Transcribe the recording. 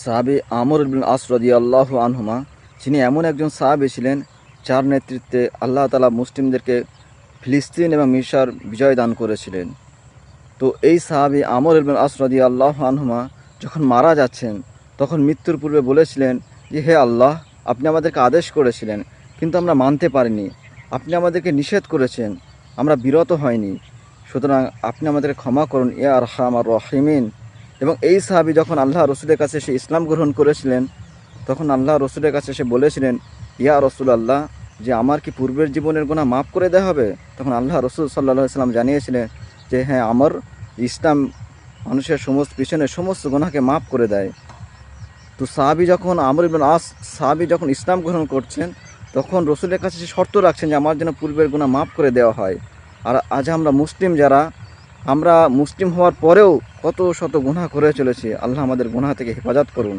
সাহাবী আমর ইবনে আস রাদিয়াল্লাহু আনহুমা, যিনি এমন একজন সাহাবী ছিলেন যার নেতৃত্বে আল্লাহ তাআলা মুসলিমদেরকে ফিলিস্তিন এবং মিশর বিজয় দান করেছিলেন। তো এই সাহাবী আমর ইবনে আস রাদিয়াল্লাহু আনহুমা যখন মারা যাচ্ছেন, তখন মৃত্যুর পূর্বে বলেছিলেন যে, হে আল্লাহ, আপনি আমাদেরকে আদেশ করেছিলেন কিন্তু আমরা মানতে পারিনি, আপনি আমাদেরকে নিষেধ করেছেন, আমরা বিরত হয়নি, সুতরাং আপনি আমাদেরকে ক্ষমা করুন ইয়া আরহামার রাহিমিন। এবং এই সাহাবী যখন আল্লাহ রসুলের কাছে সে ইসলাম গ্রহণ করেছিলেন, তখন আল্লাহ রসুলের কাছে সে বলেছিলেন, ইয়া রসুলাল্লাহ, যে আমার কি পূর্বের জীবনের গুনাহ মাফ করে দেওয়া হবে? তখন আল্লাহ রসুল সাল্লাল্লাহু আলাইহি ওয়াসাল্লাম জানিয়েছিলেন যে হ্যাঁ, আমার ইসলাম মানুষের সমস্ত পিছনের সমস্ত গুনাহকে মাফ করে দেয়। তো সাহাবী যখন আমর ইবনে আস সাহাবী যখন ইসলাম গ্রহণ করছেন, তখন রসুলের কাছে সে শর্ত রাখছেন যে আমার যেন পূর্বের গুনাহ মাফ করে দেওয়া হয়। আর আজ আমরা মুসলিম যারা, আমরা মুসলিম হওয়ার পরেও কত শত গুনাহ করে চলেছি। আল্লাহ আমাদের গুনাহ থেকে হেফাজত করুন।